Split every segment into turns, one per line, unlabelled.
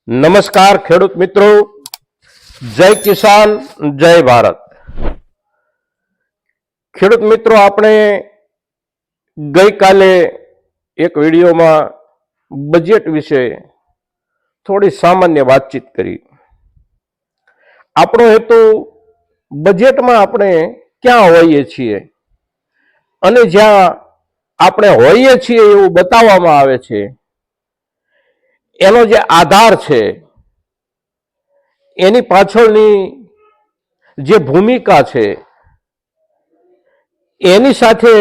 નમસ્કાર ખેડૂત મિત્રો, જય કિસાન, જય ભારત. ખેડૂત મિત્રો, આપણે ગઈકાલે એક વિડીયોમાં બજેટ વિશે થોડી સામાન્ય વાતચીત કરી. આપણો હેતુ બજેટમાં આપણે ક્યાં હોઈએ છીએ અને જ્યાં આપણે હોઈએ છીએ એવું બતાવવામાં આવે છે, એનો જે આધાર છે, એની પાછળની જે ભૂમિકા છે, એની સાથે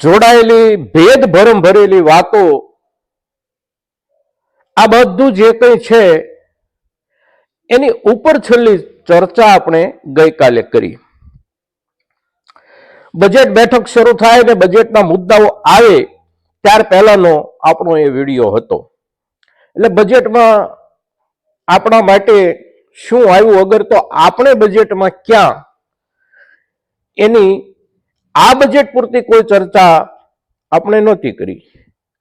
જોડાયેલી ભેદભરમ ભરેલી વાતો, આ બધું જે કંઈ છે એની ઉપર છેલ્લી ચર્ચા આપણે ગઈકાલે કરી. બજેટ બેઠક શરૂ થાય ને બજેટના મુદ્દાઓ આવે ત્યાર પહેલાનો આપણો એ વિડીયો હતો. એટલે બજેટમાં આપણા માટે શું આવ્યું વગર તો આપણે બજેટમાં ક્યાં, એની આ બજેટ પૂરતી કોઈ ચર્ચા આપણે નહોતી કરી,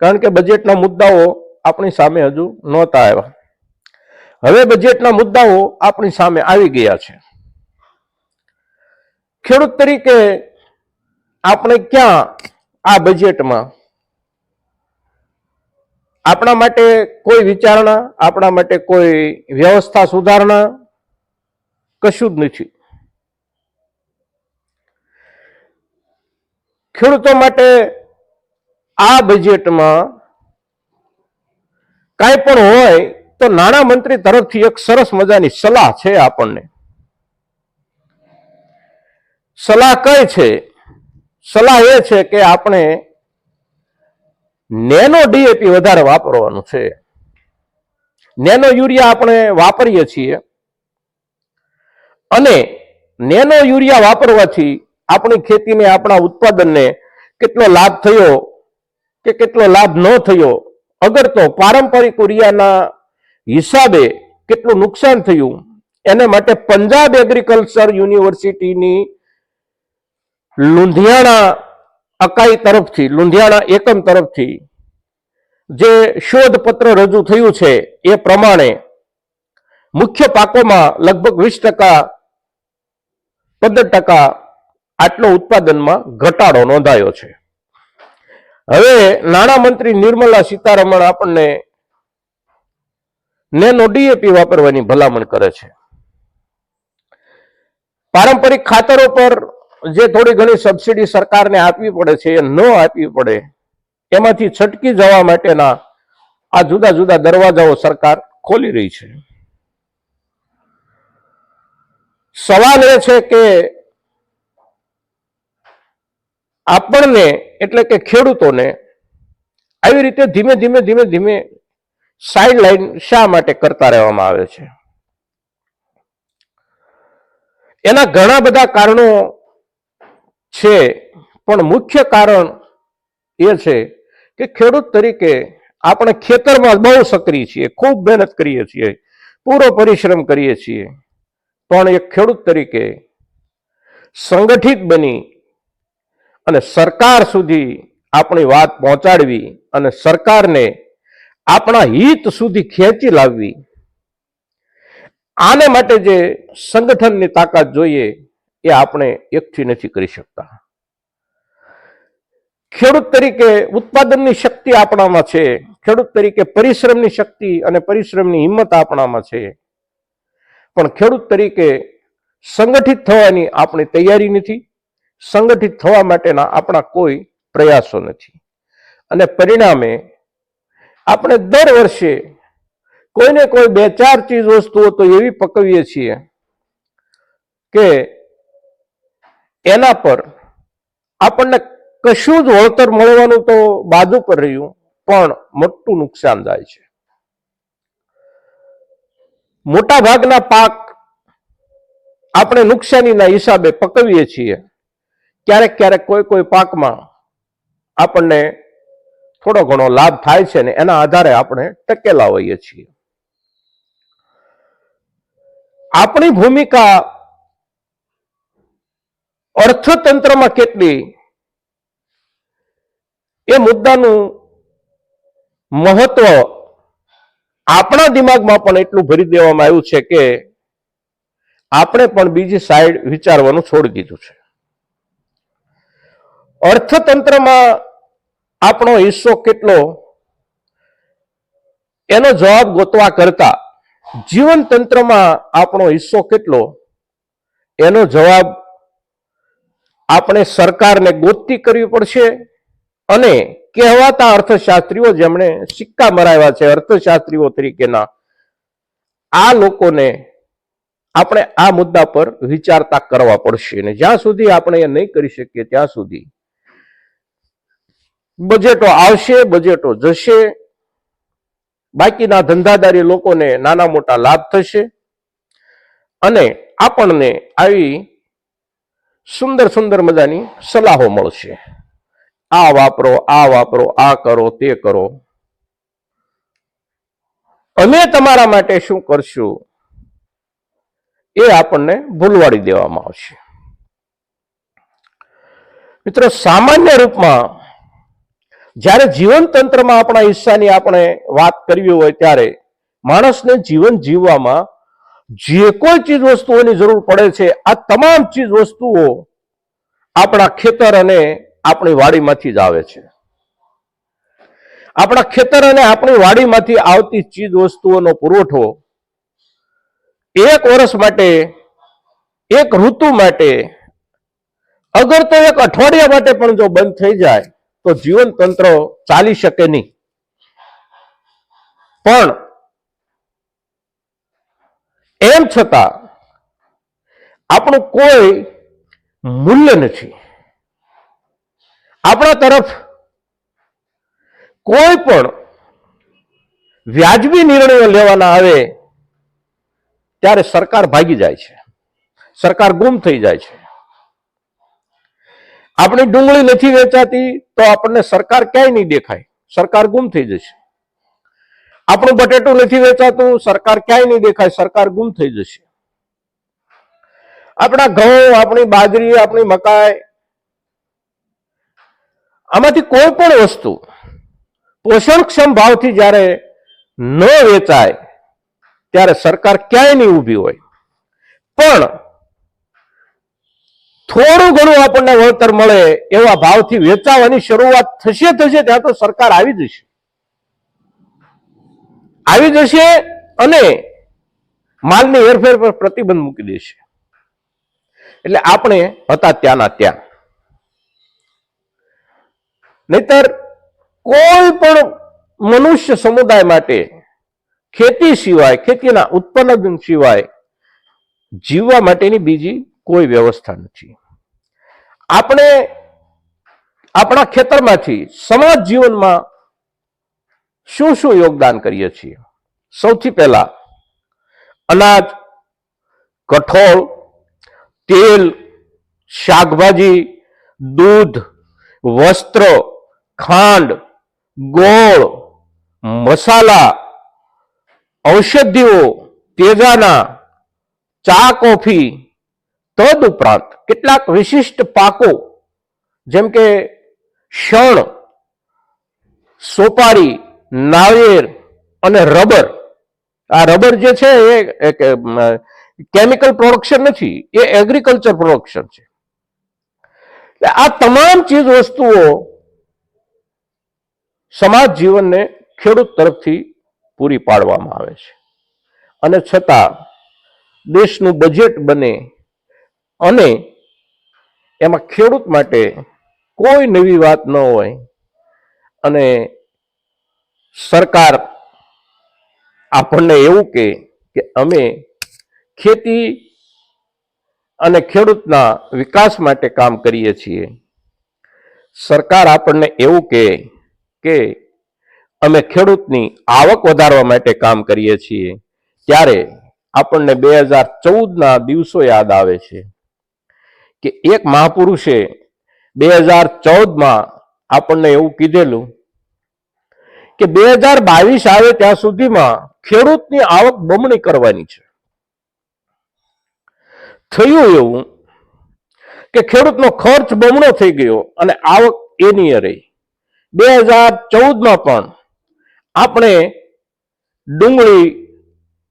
કારણ કે બજેટના મુદ્દાઓ આપણી સામે હજુ નહોતા આવ્યા. હવે બજેટના મુદ્દાઓ આપણી સામે આવી ગયા છે. ખેડૂત તરીકે આપણે ક્યાં આ બજેટમાં, આપણા માટે કોઈ વિચારણા, આપણા માટે કોઈ વ્યવસ્થા સુધારણા કશું જ નથી. ખેડૂતો માટે આ બજેટમાં કાંઈ પણ હોય તો નાણાં મંત્રી તરફથી એક સરસ મજાની સલાહ છે. આપણને સલાહ કઈ છે? સલાહ એ છે કે આપણે નેનો ડીએપી વધારે વાપરવાનું છે. નેનો યુરિયા આપણે વાપરીએ છીએ અને નેનો યુરિયા વાપરવાથી આપણી ખેતીને, આપણા ઉત્પાદનને કેટલો લાભ થયો કે કેટલો લાભ ન થયો, અગર તો પારંપરિક યુરિયાના હિસાબે કેટલું નુકસાન થયું, એને માટે પંજાબ એગ્રીકલ્ચર યુનિવર્સિટીની લુધિયાણા અકાઈ તરફથી, લુધિયાણા એકમ તરફથી જે શોધ પત્ર રજૂ થયું છે એ પ્રમાણે મુખ્ય પાકોમાં લગભગ 20%, 15% આટલો ઉત્પાદનમાં ઘટાડો નોંધાયો છે. હવે નાણામંત્રી નિર્મલા સીતારમણ આપણને નેનો ડીએપી વાપરવાની ભલામણ કરે છે. પારંપરિક ખાતરો પર જે થોડી ઘણી સબસિડી સરકારને આપવી પડે છે, એ ન આપવી પડે, એમાંથી છટકી જવા માટેના આ જુદા જુદા દરવાજાઓ સરકાર ખોલી રહી છે. સવાલ એ છે કે આપણને, એટલે કે ખેડૂતોને આવી રીતે ધીમે ધીમે સાઇડલાઇન શા માટે કરતા રહેવામાં આવે છે? એના ઘણા બધા કારણો છે, પણ મુખ્ય કારણ એ છે કે ખેડૂત તરીકે આપણે ખેતરમાં બહુ સક્રિય છીએ, ખૂબ મહેનત કરીએ છીએ, પૂરો પરિશ્રમ કરીએ છીએ, પણ એક ખેડૂત તરીકે સંગઠિત બની અને સરકાર સુધી આપણી વાત પહોંચાડવી અને સરકારને આપણા હિત સુધી ખેંચી લાવવી, આને માટે જે સંગઠનની તાકાત જોઈએ એ આપણે એકથી નથી કરી શકતા. ખેડૂત તરીકે ઉત્પાદનની શક્તિ આપણામાં છે, ખેડૂત તરીકે પરિશ્રમની શક્તિ અને પરિશ્રમની હિંમત આપણામાં છે, પણ ખેડૂત તરીકે સંગઠિત થવાની આપણી તૈયારી નથી, સંગઠિત થવા માટેના આપણા કોઈ પ્રયાસો નથી. અને પરિણામે આપણે દર વર્ષે કોઈને કોઈ 2-4 ચીજ વસ્તુઓ તો એવી પકવીએ છીએ કે એના પર આપણને કશું જ વળતર મળવાનું તો બાજુ પર રહ્યું, પણ મોટું નુકસાન થાય છે. મોટા ભાગના પાક આપણે નુકસાનીના હિસાબે પકવીએ છીએ. ક્યારેક ક્યારેક કોઈ પાકમાં આપણને થોડો ઘણો લાભ થાય છે ને એના આધારે આપણે ટકેલા હોઈએ છીએ. આપણી ભૂમિકા અર્થતંત્રમાં કેટલી, એ મુદ્દાનું મહત્વ આપણા દિમાગમાં પણ એટલું ભરી દેવામાં આવ્યું છે કે આપણે પણ બીજી સાઈડ વિચારવાનું છોડી દીધું છે. અર્થતંત્રમાં આપણો હિસ્સો કેટલો એનો જવાબ ગોતવા કરતા જીવન તંત્રમાં આપણો હિસ્સો કેટલો એનો જવાબ આપણે સરકારને ગોતતી કરવી પડશે. અને કહેવાતા અર્થશાસ્ત્રીઓ જેમણે સિક્કા મરાવ્યા છે અર્થશાસ્ત્રીઓ તરીકેના આ લોકોને આપણે આ મુદ્દા પર વિચારતા કરવા પડશે. અને જ્યાં સુધી આપણે એ નહીં કરી શકીએ ત્યાં સુધી બજેટો આવશે, બજેટો જશે, બાકીના ધંધાદારી લોકોને નાના મોટા લાભ થશે અને આપણને આવી સુંદર સુંદર મજાની સલાહો મળશે. આ વાપરો, આ વાપરો, આ કરો, તે કરો. અમે તમારા માટે શું કરશું એ આપણને ભૂલવાડી દેવામાં આવશે. મિત્રો, સામાન્ય રૂપમાં જ્યારે જીવન તંત્રમાં આપણા હિસ્સાની આપણે વાત કરવી હોય ત્યારે માણસને જીવન જીવવામાં જે કોઈ ચીજ વસ્તુઓની જરૂર પડે છે આ તમામ ચીજ વસ્તુઓ આપણા ખેતર અને આપણી વાડીમાંથી જ આવે છે. આપણા ખેતર અને આપણી વાડીમાંથી આવતી ચીજ વસ્તુઓનો પુરવઠો એક વર્ષ માટે, એક ઋતુ માટે, અગર તો એક અઠવાડિયા માટે પણ જો બંધ થઈ જાય તો જીવન તંત્ર ચાલી શકે નહીં. પણ એમ છતાં આપણું કોઈ મૂલ્ય નથી. આપણા તરફ કોઈ પણ વ્યાજબી નિર્ણયો લેવાના આવે ત્યારે સરકાર ભાગી જાય છે, સરકાર ગુમ થઈ જાય છે. આપણી ડુંગળી નથી વેચાતી તો આપણને સરકાર ક્યાંય નહીં દેખાય, સરકાર ગુમ થઈ જશે. આપણું બટેટું નથી વેચાતું, સરકાર ક્યાંય નહીં દેખાય, સરકાર ગુમ થઈ જશે. આપણા ઘઉં, આપણી બાજરી, આપણી મકાઈ, આમાંથી કોઈ પણ વસ્તુ પોષણક્ષમ ભાવથી જ્યારે ન વેચાય ત્યારે સરકાર ક્યાંય નહીં ઊભી હોય. પણ થોડું ઘણું આપણને વળતર મળે એવા ભાવથી વેચાવાની શરૂઆત થશે ત્યાં તો સરકાર આવી જશે અને માલની હેરફેર પર પ્રતિબંધ મૂકી દેશે. એટલે આપણે હતા ત્યાંના ત્યાં. નહીતર કોઈ પણ મનુષ્ય સમુદાય માટે ખેતી સિવાય, ખેતીના ઉત્પાદન સિવાય જીવવા માટેની બીજી કોઈ વ્યવસ્થા નથી. આપણે આપણા ખેતરમાંથી સમાજ જીવનમાં શું શું યોગદાન કરીએ છીએ? સૌથી પહેલા અનાજ, કઠોળ, તેલ, શાકભાજી, દૂધ, વસ્ત્ર, ખાંડ, ગોળ, મસાલા, ઔષધિઓ, તેજાના, ચા, કોફી, તદ ઉપરાંત કેટલાક વિશિષ્ટ પાકો જેમ કે શણ, સોપારી, નાળિયેર અને રબર. આ રબર જે છે એ કેમિકલ પ્રોડક્શન નથી, એ એગ્રીકલ્ચર પ્રોડક્શન છે. આ તમામ ચીજ વસ્તુઓ સમાજ જીવનને ખેડૂત તરફથી પૂરી પાડવામાં આવે છે. અને છતાં દેશનું બજેટ બને અને એમાં ખેડૂત માટે કોઈ નવી વાત ન હોય અને સરકાર આપણને એવું કહે કે અમે ખેતી અને ખેડૂતના વિકાસ માટે કામ કરીએ છીએ. સરકાર આપણને એવું કહે કે અમે ખેડૂતની આવક વધારવા માટે કામ કરીએ છીએ. ત્યારે આપણને 2014ના દિવસો યાદ આવે છે કે એક મહાપુરુષે 2014માં આપણને એવું કીધેલું કે 2022 આવે ત્યાં સુધીમાં ખેડૂતની આવક બમણી કરવાની છે. થયું એવું કે ખેડૂતનો ખર્ચ બમણો થઈ ગયો અને આવક એની રહી. 2014માં પણ આપણે ડુંગળી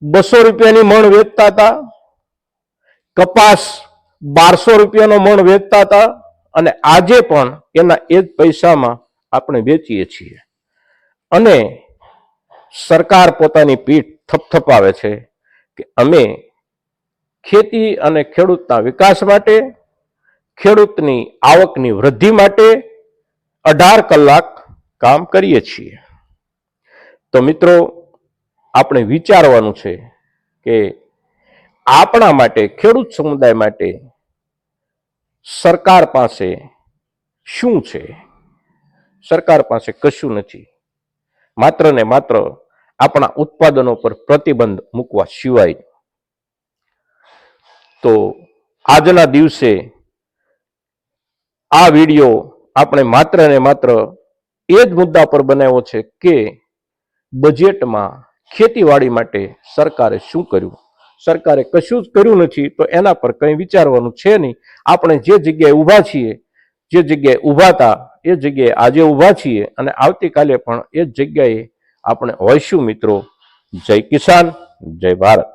200 રૂપિયાની મણ વેચતા હતા, કપાસ 1200 રૂપિયાનો મણ વેચતા હતા, અને આજે પણ એના એ જ પૈસામાં આપણે વેચીએ છીએ. અને સરકાર પોતાની પીઠ થપથપાવે છે કે અમે ખેતી અને ખેડૂતના વિકાસ માટે, ખેડૂતની આવકની વૃદ્ધિ માટે 18 કલાક કામ કરીએ છીએ. તો મિત્રો, આપણે વિચારવાનું છે કે આપણા માટે, ખેડૂત સમુદાય માટે સરકાર પાસે શું છે? સરકાર પાસે કશું નથી, માત્ર ને માત્ર આપણા ઉત્પાદનો પર પ્રતિબંધ મૂકવા સિવાય. તો આજના દિવસે આ વિડીયો આપણે માત્ર ને માત્ર એ જ મુદ્દા પર બનાવ્યો છે કે બજેટમાં ખેતીવાડી માટે સરકારે શું કર્યું. સરકારે કશું જ કર્યું નથી, તો એના પર કંઈ વિચારવાનું છે નહીં. આપણે જે જગ્યાએ ઊભા છીએ, જે જગ્યાએ ઊભા હતા એ જગ્યાએ આજે ઊભા છીએ, અને આવતીકાલે પણ એ જ જગ્યાએ આપણે હોઈશું. મિત્રો, જય કિસાન, જય ભારત.